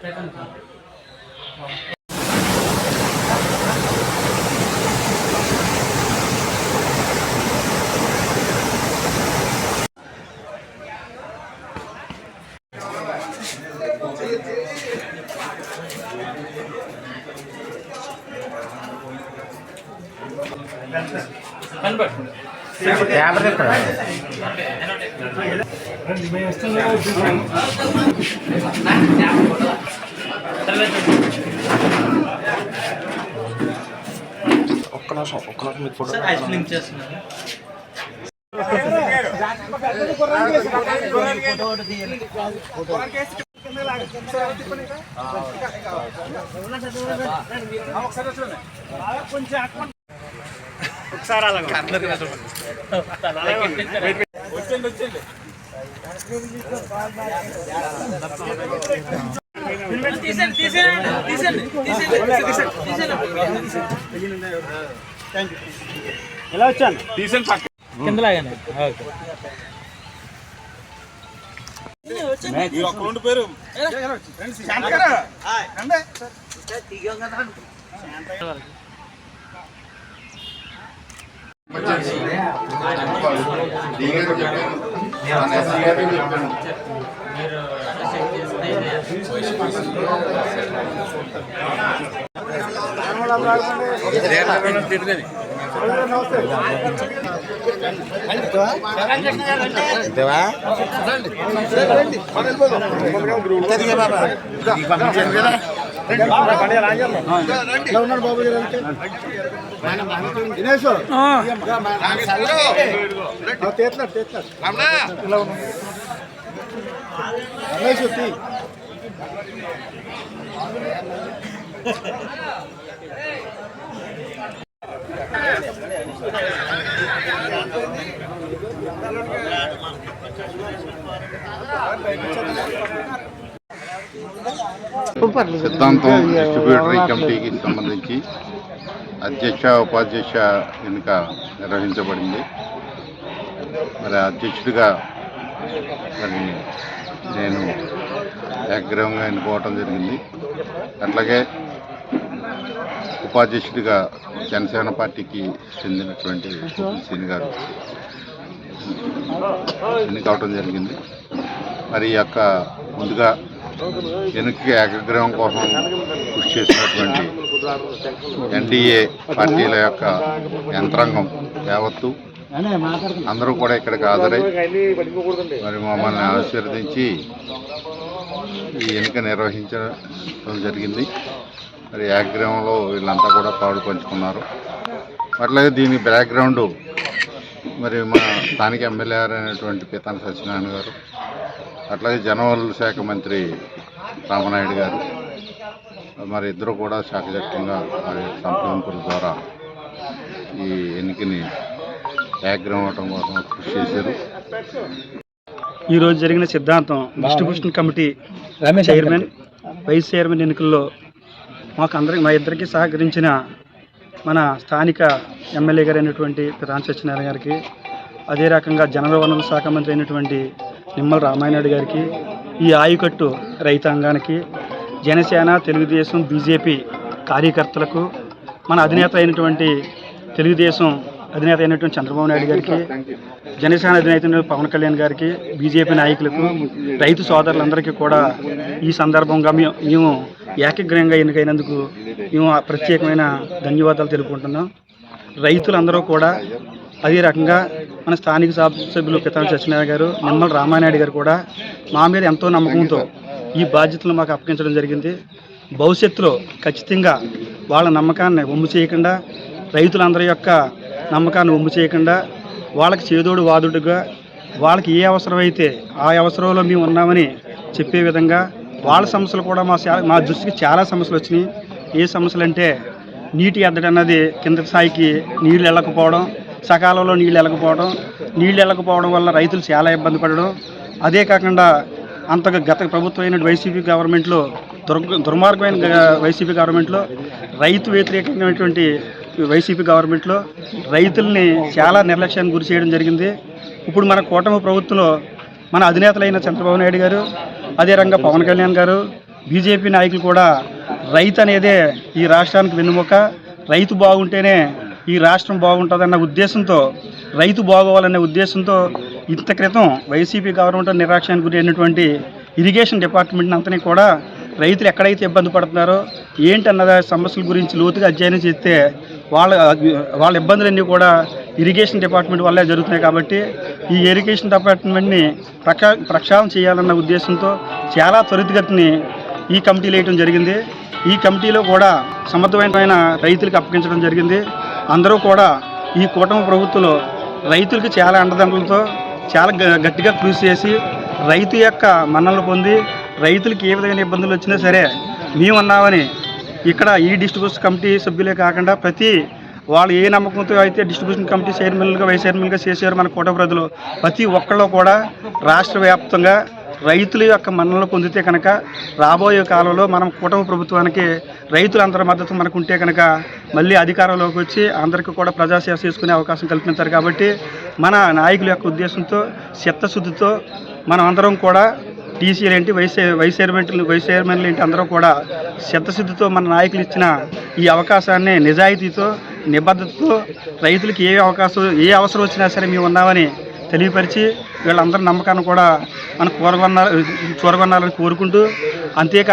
ఒక్క నిమిషం మీకు ఫోటో ఒకసారి ఎలా వచ్చాను తీసాను కింద లాగానే పేరు బాబు దినేష్ సిద్ధాంతం డిస్ట్రిబ్యూటరీ కమిటీకి సంబంధించి అధ్యక్ష ఉపాధ్యక్ష ఎన్నిక నిర్వహించబడింది. మరి అధ్యక్షుడిగా మరి నేను ఏకగ్రీవంగా ఎన్నుకోవటం జరిగింది. అట్లాగే ఉపాధ్యక్షుడిగా జనసేన పార్టీకి చెందినటువంటి సీని గారు ఎన్నికవటం జరిగింది. మరి ఈ యొక్క ముందుగా ఎన్నికకి ఏకగ్రీవం కోసం కృషి చేసినటువంటి ఎన్డీఏ పార్టీల యొక్క యంత్రాంగం యావత్తు అందరూ కూడా ఇక్కడికి హాజరై మరి మమ్మల్ని ఆశీర్వదించి ఈ ఎన్నిక నిర్వహించడం జరిగింది. మరి ఏకగ్రీవంలో వీళ్ళంతా కూడా పాలు పంచుకున్నారు. అట్లాగే దీని బ్యాక్గ్రౌండ్ మరి మా స్థానిక ఎమ్మెల్యే అయినటువంటి పీతాని సత్యనారాయణ గారు, అట్లాగే జనవనరుల శాఖ మంత్రి రామనాయుడు గారు, మరి ఇద్దరు కూడా శాఖజక్యంగా వారి సంప్రదింపుల ద్వారా ఈ ఎన్నికని ఏకగ్రీవం అవటం కోసం కృషి చేశారు. ఈరోజు జరిగిన సిద్ధాంతం distribution committee chairman, vice chairman ఎన్నికల్లో మా ఇద్దరికి సహకరించిన మన స్థానిక ఎమ్మెల్యే గారు అయినటువంటి పీతాని సత్యనారాయణ గారికి, అదే రకంగా జనవనరుల శాఖ మంత్రి అయినటువంటి నిమ్మల రామానాయుడు గారికి, ఈ ఆయుకట్టు రైతాంగానికి, జనసేన, తెలుగుదేశం, బీజేపీ కార్యకర్తలకు, మన అధినేత అయినటువంటి తెలుగుదేశం అధినేత అయినటువంటి చంద్రబాబు నాయుడు గారికి, జనసేన అధినేత పవన్ కళ్యాణ్ గారికి, బీజేపీ నాయకులకు, రైతు సోదరులందరికీ కూడా ఈ సందర్భంగా మేము ఏకగ్రీవంగా ఎన్నికైనందుకు మేము ప్రత్యేకమైన ధన్యవాదాలు తెలుపుకుంటున్నాం. రైతులందరూ కూడా అదే రకంగా మన స్థానిక సభ్యులు పీతాని సత్యనారాయణ గారు, నిమ్మల రామానాయుడు గారు కూడా మా మీద ఎంతో నమ్మకంతో ఈ బాధ్యతలు మాకు అప్పగించడం జరిగింది. భవిష్యత్తులో ఖచ్చితంగా వాళ్ళ నమ్మకాన్ని వమ్ము చేయకుండా, రైతులందరి యొక్క నమ్మకాన్ని వమ్ము చేయకుండా, వాళ్ళకి చేదోడు వాదుడుగా వాళ్ళకి ఏ అవసరమైతే ఆ అవసరంలో మేము ఉన్నామని చెప్పే విధంగా, వాళ్ళ సమస్యలు కూడా మా దృష్టికి చాలా సమస్యలు వచ్చినాయి. ఏ సమస్యలు అంటే నీటి ఎద్దడి అన్నది కింద స్థాయికి నీళ్ళు వెళ్ళకపోవడం, సకాలంలో నీళ్ళు వెళ్ళకపోవడం వల్ల రైతులు చాలా ఇబ్బంది పడడం, అదే కాకుండా అంతగా గత ప్రభుత్వం అయిన వైసీపీ గవర్నమెంట్లో దుర్మార్గమైన వైసీపీ గవర్నమెంట్లో, రైతు వ్యతిరేకమైనటువంటి వైసీపీ గవర్నమెంట్లో రైతుల్ని చాలా నిర్లక్ష్యానికి గురి చేయడం జరిగింది. ఇప్పుడు మన కూటమి ప్రభుత్వంలో మన అధినేతలైన చంద్రబాబు నాయుడు గారు, అదే రంగా పవన్ కళ్యాణ్ గారు, బీజేపీ నాయకులు కూడా రైతు అనేదే ఈ రాష్ట్రానికి వెన్నుముక, రైతు బాగుంటేనే ఈ రాష్ట్రం బాగుంటుందన్న ఉద్దేశంతో, రైతు బాగోవాలనే ఉద్దేశంతో ఇంత క్రితం వైసీపీ గవర్నమెంట్ నిర్లక్ష్యానికి గురైనటువంటి ఇరిగేషన్ డిపార్ట్మెంట్ని అంతని కూడా రైతులు ఎక్కడైతే ఇబ్బంది పడుతున్నారో ఏంటన్నదా సమస్యల గురించి లోతుగా అధ్యయనం చేస్తే వాళ్ళ ఇబ్బందులన్నీ కూడా ఇరిగేషన్ డిపార్ట్మెంట్ వల్లే జరుగుతున్నాయి. కాబట్టి ఈ ఇరిగేషన్ డిపార్ట్మెంట్ని ప్రక్షాళన చేయాలన్న ఉద్దేశంతో చాలా త్వరితగతిని ఈ కమిటీలు వేయడం జరిగింది. ఈ కమిటీలో కూడా సమర్థమైన రైతులకు అప్పగించడం జరిగింది. అందరూ కూడా ఈ కూటమి ప్రభుత్వంలో రైతులకి చాలా అండదండలతో చాలా గట్టిగా కృషి చేసి రైతు యొక్క మన్ననలు పొంది రైతులకి ఏ విధమైన ఇబ్బందులు వచ్చినా సరే మేమున్నామని ఇక్కడ ఈ డిస్ట్రిబ్యూషన్ కమిటీ సభ్యులే కాకుండా ప్రతి వాళ్ళు ఏ నమ్మకంతో అయితే డిస్ట్రిబ్యూషన్ కమిటీ చైర్మన్లుగా వైస్ చైర్మన్గా చేశారు మన కూటమి ప్రజలు, ప్రతి ఒక్కళ్ళు కూడా రాష్ట్ర వ్యాప్తంగా రైతుల యొక్క మన్ననలు పొందితే కనుక రాబోయే కాలంలో మనం కూటమి ప్రభుత్వానికి రైతులందరి మద్దతు మనకు ఉంటే కనుక మళ్ళీ అధికారంలోకి వచ్చి అందరికీ కూడా ప్రజాసేవ చేసుకునే అవకాశం కల్పించారు. కాబట్టి మన నాయకుల యొక్క ఉద్దేశంతో చిత్తశుద్ధితో మనం అందరం కూడా టీసీలు ఏంటి వైస్ చైర్మన్లు ఏంటి అందరూ కూడా చిత్తశుద్ధితో మన నాయకులు ఇచ్చిన ఈ అవకాశాన్ని నిజాయితీతో నిబద్ధతతో రైతులకి ఏ అవసరం వచ్చినా సరే మేము ఉన్నామని తెలియపరిచి వీళ్ళందరి నమ్మకాన్ని కూడా మనం చూరగొనాలని కోరుకుంటూ, అంతేకాదు